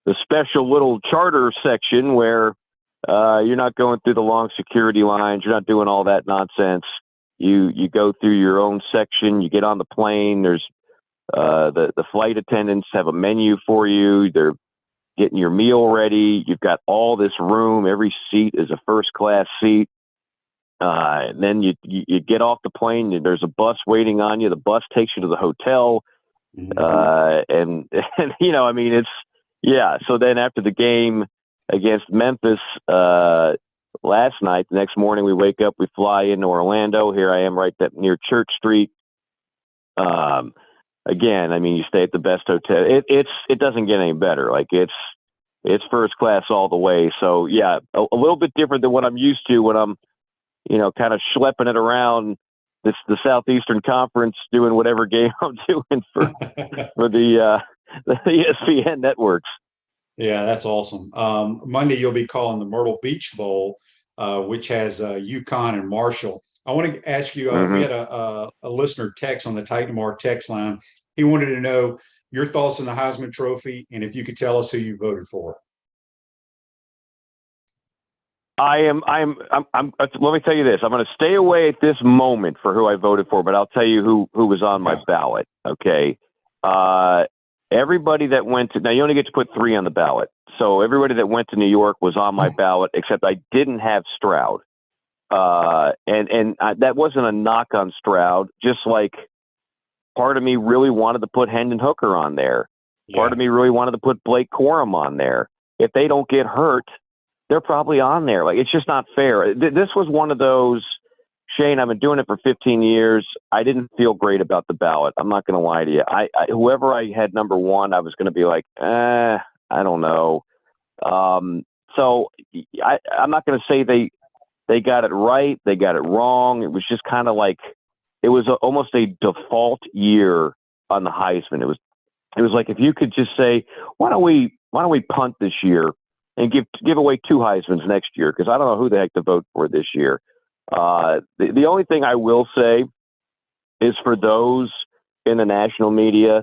the special little charter section where you're not going through the long security lines. You're not doing all that nonsense. You go through your own section. You get on the plane. There's the flight attendants have a menu for you. They're getting your meal ready. You've got all this room. Every seat is a first class seat. And then you get off the plane. There's a bus waiting on you. The bus takes you to the hotel. And I mean, it's, yeah. So then after the game against Memphis last night, the next morning we wake up, we fly into Orlando. Here I am right near Church Street. Again, I mean, you stay at the best hotel. It doesn't get any better. Like it's first class all the way. So yeah, a little bit different than what I'm used to when I'm, kind of schlepping it around the Southeastern Conference, doing whatever game I'm doing for the ESPN networks. Yeah, that's awesome. Monday, you'll be calling the Myrtle Beach Bowl, which has UConn and Marshall. I want to ask you, we had a listener text on the Titan Mark text line. He wanted to know your thoughts on the Heisman Trophy and if you could tell us who you voted for. I'm let me tell you this. I'm going to stay away at this moment for who I voted for, but I'll tell you who was on my ballot. Okay. Everybody that went to, now you only get to put 3 on the ballot. So everybody that went to New York was on my ballot, except I didn't have Stroud. And that wasn't a knock on Stroud, just like part of me really wanted to put Hendon Hooker on there. Yeah. Part of me really wanted to put Blake Corum on there. If they don't get hurt, they're probably on there. Like, it's just not fair. This was one of those, Shane, I've been doing it for 15 years. I didn't feel great about the ballot. I'm not going to lie to you. Whoever I had number 1, I was going to be like, I don't know. So I'm not going to say they got it right. They got it wrong. It was just kind of like, it was almost a default year on the Heisman. It was like, if you could just say, why don't we punt this year and give away 2 Heismans next year? Because I don't know who the heck to vote for this year. The only thing I will say is for those in the national media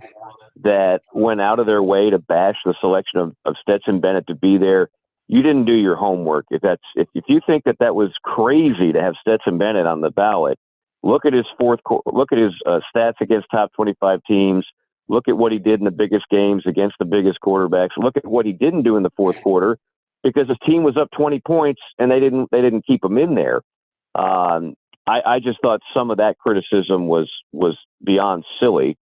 that went out of their way to bash the selection of Stetson Bennett to be there, you didn't do your homework. If you think that was crazy to have Stetson Bennett on the ballot, look at his stats against top 25 teams. Look at what he did in the biggest games against the biggest quarterbacks. Look at what he didn't do in the fourth quarter, because his team was up 20 points and they didn't keep him in there. I just thought some of that criticism was beyond silly.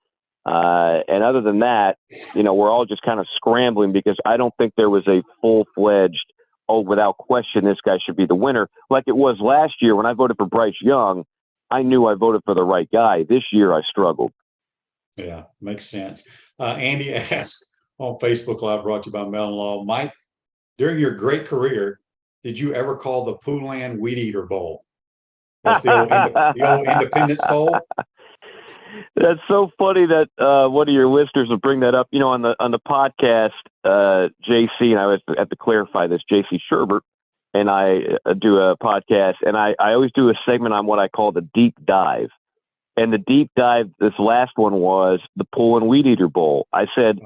And other than that, we're all just kind of scrambling because I don't think there was a full-fledged, without question, this guy should be the winner. Like it was last year when I voted for Bryce Young, I knew I voted for the right guy. This year I struggled. Yeah, makes sense. Andy asked on Facebook Live, brought to you by Mellon Law, Mike, during your great career, did you ever call the Poulan Weed Eater Bowl? That's the old Independence Bowl. That's so funny that one of your listeners will bring that up. On the podcast, JC, and I have to clarify this, JC Sherbert, and I do a podcast, and I always do a segment on what I call the deep dive. And the deep dive, this last one was the Poulan Weed Eater Bowl. I said,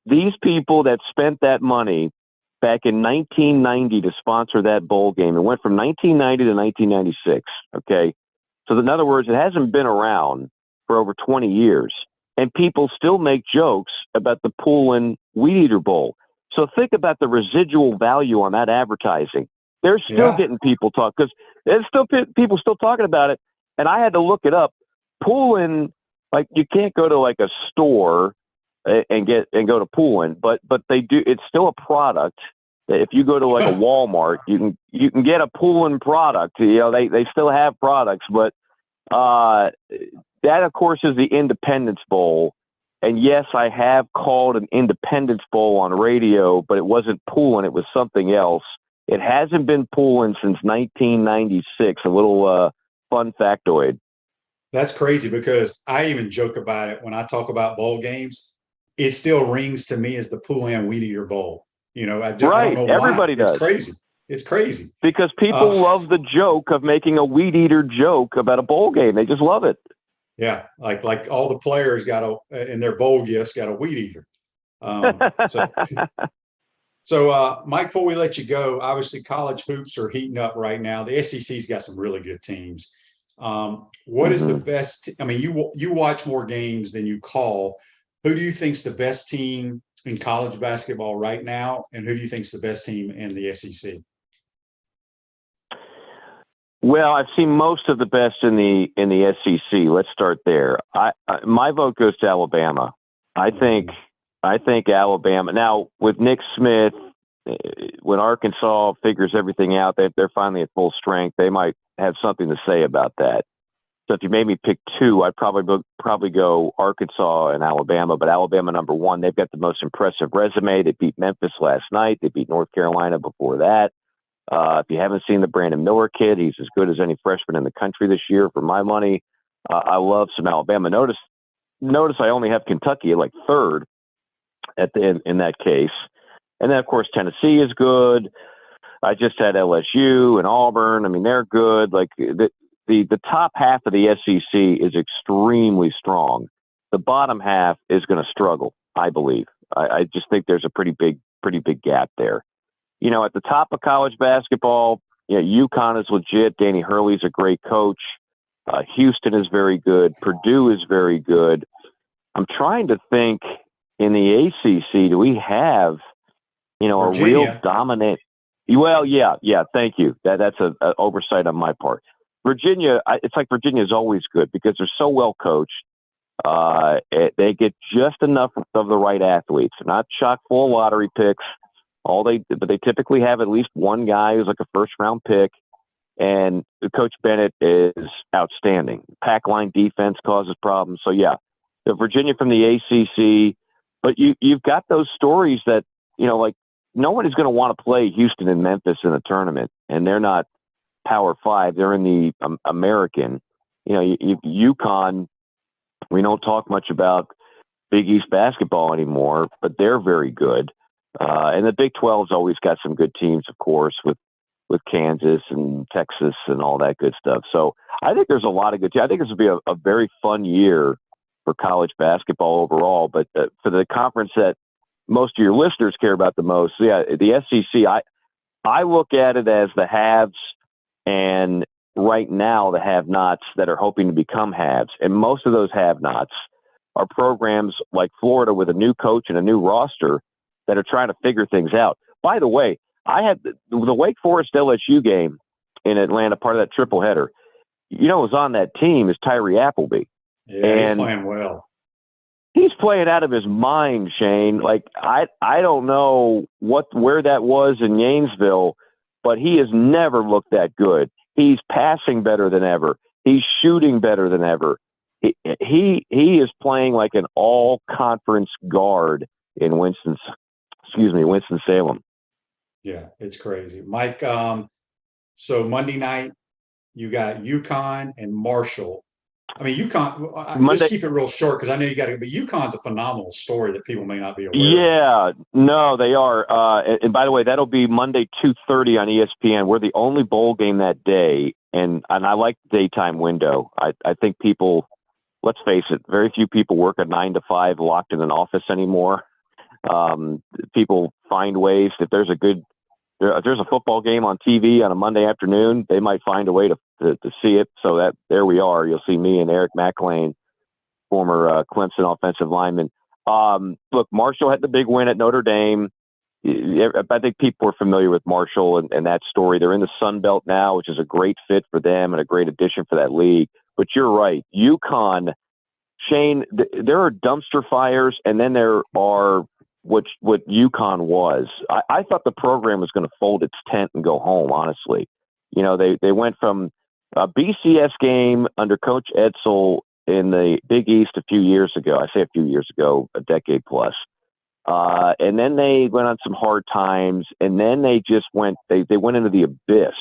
These people that spent that money back in 1990 to sponsor that bowl game. It went from 1990 to 1996. Okay. So in other words, it hasn't been around for over 20 years, and people still make jokes about the Poulin Weed Eater Bowl. So think about the residual value on that advertising. They're still getting people talk, because there's still people still talking about it. And I had to look it up. Poulin, like, you can't go to like a store and go to Poulin, but they do. It's still a product. If you go to like a Walmart, you can get a Poulin product. You know, they still have products, but that of course is the Independence Bowl. And yes, I have called an Independence Bowl on radio, but it wasn't Poulin, it was something else. It hasn't been Poulin since 1996. A little fun factoid. That's crazy, because I even joke about it when I talk about bowl games. It still rings to me as the Poulin Weed Eater Bowl. You know, I don't know why. Everybody does. It's crazy. It's crazy. Because people love the joke of making a weed eater joke about a bowl game. They just love it. Yeah, like all the players in their bowl gifts got a weed eater. So Mike, before we let you go, obviously college hoops are heating up right now. The SEC's got some really good teams. What is the best? I mean, you watch more games than you call. Who do you think's the best team in college basketball right now, and who do you think's the best team in the SEC? Well, I've seen most of the best in the SEC. Let's start there. My vote goes to Alabama. I think Alabama. Now, with Nick Smith, when Arkansas figures everything out, they're finally at full strength. They might have something to say about that. So if you made me pick two, I'd probably go Arkansas and Alabama. But Alabama number one. They've got the most impressive resume. They beat Memphis last night. They beat North Carolina before that. If you haven't seen the Brandon Miller kid, he's as good as any freshman in the country this year for my money. I love some Alabama. Notice I only have Kentucky at like third in that case. And then, of course, Tennessee is good. I just had LSU and Auburn. I mean, they're good. Like the top half of the SEC is extremely strong. The bottom half is going to struggle, I believe. I just think there's a pretty big gap there. You know, at the top of college basketball, UConn is legit. Danny Hurley's a great coach. Houston is very good. Purdue is very good. I'm trying to think in the ACC, do we have, Virginia, a real dominant? Well, yeah. Thank you. That's an oversight on my part. Virginia, it's like Virginia's always good because they're so well coached. They get just enough of the right athletes. They're not chock full of lottery picks. But they typically have at least one guy who's like a first round pick, and Coach Bennett is outstanding. Pack line defense causes problems. So yeah, the Virginia from the ACC, but you've got those stories that, like no one is going to want to play Houston and Memphis in a tournament, and they're not Power 5. They're in the American. UConn, we don't talk much about Big East basketball anymore, but they're very good. And the Big 12's always got some good teams, of course, with Kansas and Texas and all that good stuff. So I think there's a lot of good teams. I think this will be a very fun year for college basketball overall. But for the conference that most of your listeners care about the most, the SEC, I look at it as the haves and right now the have-nots that are hoping to become haves. And most of those have-nots are programs like Florida with a new coach and a new roster that are trying to figure things out. By the way, I had the Wake Forest LSU game in Atlanta, part of that triple header. Was on that team is Tyree Appleby. Yeah, he's playing well. He's playing out of his mind, Shane. Like I don't know where that was in Gainesville, but he has never looked that good. He's passing better than ever. He's shooting better than ever. He is playing like an all-conference guard in Winston-Salem. Yeah, it's crazy. Mike, so Monday night, you got UConn and Marshall. I mean, UConn, just keep it real short because I know you got to, but UConn's a phenomenal story that people may not be aware of. Yeah, no, they are. And by the way, that'll be Monday, 2:30 on ESPN. We're the only bowl game that day, and I like the daytime window. I think people, let's face it, very few people work a 9 to 5 locked in an office anymore. People find ways. If there's a football game on TV on a Monday afternoon, they might find a way to see it. So that there we are. You'll see me and Eric McLean, former Clemson offensive lineman. Look, Marshall had the big win at Notre Dame. I think people are familiar with Marshall and that story. They're in the Sun Belt now, which is a great fit for them and a great addition for that league. But you're right. UConn, Shane, there are dumpster fires, and then there are what UConn was. I thought the program was going to fold its tent and go home, honestly. You know, they went from a BCS game under Coach Edsall in the Big East a few years ago. I say a few years ago, a decade plus. And then they went on some hard times, and then they just went into the abyss.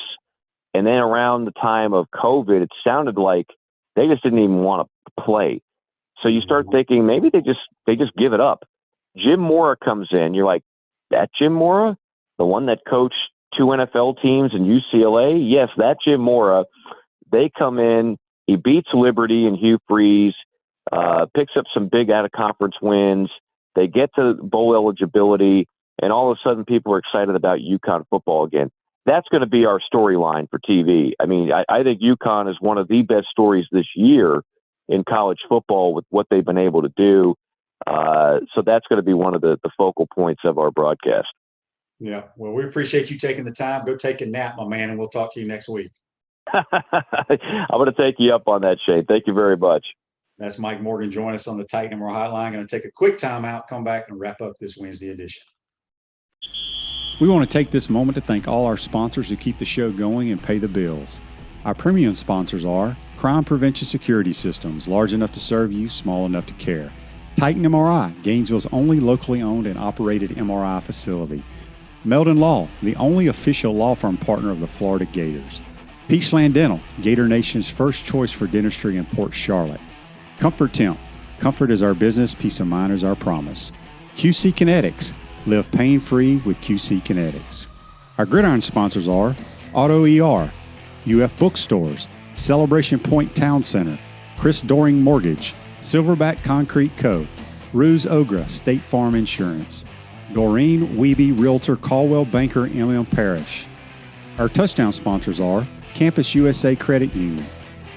And then around the time of COVID, it sounded like they just didn't even want to play. So you start thinking maybe they just give it up. Jim Mora comes in. You're like, that Jim Mora, the one that coached 2 NFL teams in UCLA? Yes, that Jim Mora. They come in. He beats Liberty and Hugh Freeze, picks up some big out-of-conference wins. They get to bowl eligibility, and all of a sudden people are excited about UConn football again. That's going to be our storyline for TV. I mean, I think UConn is one of the best stories this year in college football with what they've been able to do. So that's going to be one of the focal points of our broadcast. Yeah. Well, we appreciate you taking the time. Go take a nap, my man, and we'll talk to you next week. I'm going to take you up on that, Shane. Thank you very much. That's Mike Morgan. Join us on the Titan More Hotline. Going to take a quick timeout, come back and wrap up this Wednesday edition. We want to take this moment to thank all our sponsors who keep the show going and pay the bills. Our premium sponsors are Crime Prevention Security Systems, large enough to serve you, small enough to care. Titan MRI, Gainesville's only locally owned and operated MRI facility. Meldon Law, the only official law firm partner of the Florida Gators. Peachland Dental, Gator Nation's first choice for dentistry in Port Charlotte. Comfort Temp, comfort is our business, peace of mind is our promise. QC Kinetics, live pain-free with QC Kinetics. Our gridiron sponsors are Auto ER, UF Bookstores, Celebration Point Town Center, Chris Doring Mortgage, Silverback Concrete Co., Ruse Ogra State Farm Insurance, Doreen Wiebe Realtor Caldwell Banker MM Parish. Our touchdown sponsors are Campus USA Credit Union,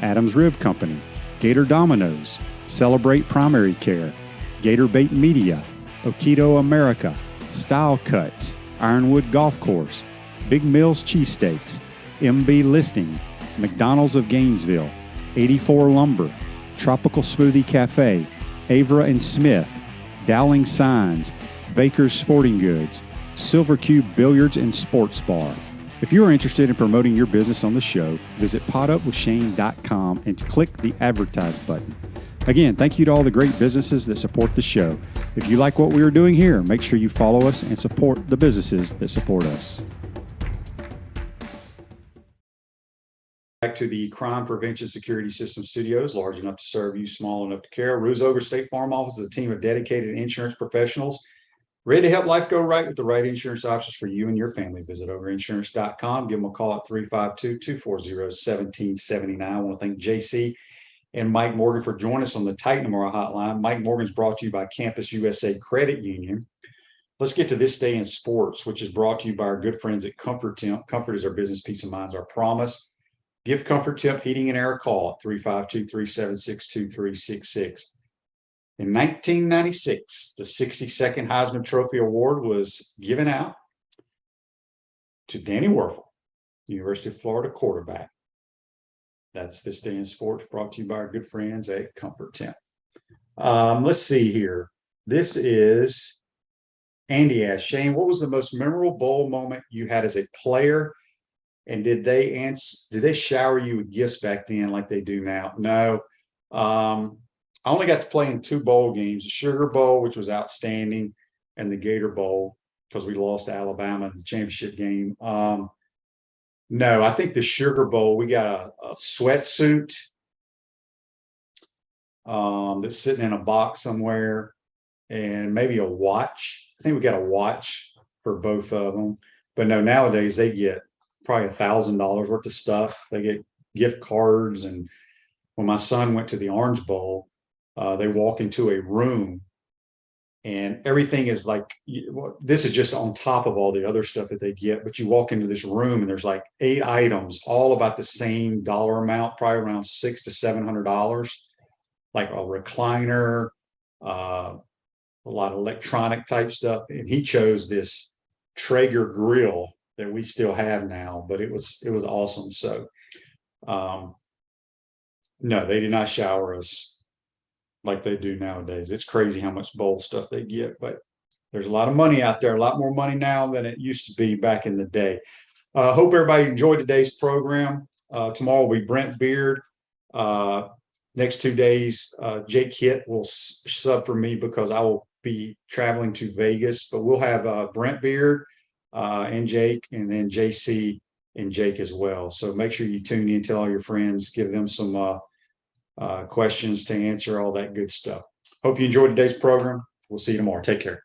Adams Rib Company, Gator Dominoes, Celebrate Primary Care, Gator Bait Media, Okido America, Style Cuts, Ironwood Golf Course, Big Mills Cheesesteaks, MB Listing, McDonald's of Gainesville, 84 Lumber, Tropical Smoothie Cafe, Avra and Smith, Dowling Signs, Baker's Sporting Goods, Silver Cube Billiards and Sports Bar. If you are interested in promoting your business on the show, visit podupwithshane.com and click the advertise button. Again, thank you to all the great businesses that support the show. If you like what we are doing here, make sure you follow us and support the businesses that support us. Back to the Crime Prevention Security System Studios, large enough to serve you, small enough to care. Ruse Ogre State Farm Office is a team of dedicated insurance professionals ready to help life go right with the right insurance options for you and your family. Visit ogreinsurance.com. Give them a call at 352-240-1779. I want to thank JC and Mike Morgan for joining us on the Titan More Hotline. Mike Morgan's brought to you by Campus USA Credit Union. Let's get to this day in sports, which is brought to you by our good friends at Comfort Temp. Comfort is our business, peace of mind is our promise. Give Comfort Temp Heating and Air a call at 352-376-2366. In 1996, the 62nd Heisman Trophy Award was given out to Danny Werfel, University of Florida quarterback. That's This Day in Sports, brought to you by our good friends at Comfort Temp. Let's see here. This is Andy asked, Shane, what was the most memorable bowl moment you had as a player? And did they shower you with gifts back then like they do now? No. I only got to play in 2 bowl games, the Sugar Bowl, which was outstanding, and the Gator Bowl, because we lost to Alabama in the championship game. No, I think the Sugar Bowl, we got a sweatsuit that's sitting in a box somewhere, and maybe a watch. I think we got a watch for both of them. But no, nowadays they get probably $1,000 worth of stuff. They get gift cards. And when my son went to the Orange Bowl, they walk into a room and everything is like, this is just on top of all the other stuff that they get. But you walk into this room and there's like 8 items, all about the same dollar amount, probably around $600 to $700, like a recliner, a lot of electronic type stuff. And he chose this Traeger grill that we still have now, but it was awesome. So, no, they did not shower us like they do nowadays. It's crazy how much bowl stuff they get, but there's a lot of money out there, a lot more money now than it used to be back in the day. Hope everybody enjoyed today's program. Tomorrow will be Brent Beard. Next 2 days, Jake Hitt will sub for me because I will be traveling to Vegas, but we'll have Brent Beard and Jake, and then JC and Jake as well. So make sure you tune in, tell all your friends, give them some questions to answer, all that good stuff. Hope you enjoyed today's program. We'll see you tomorrow. Take care.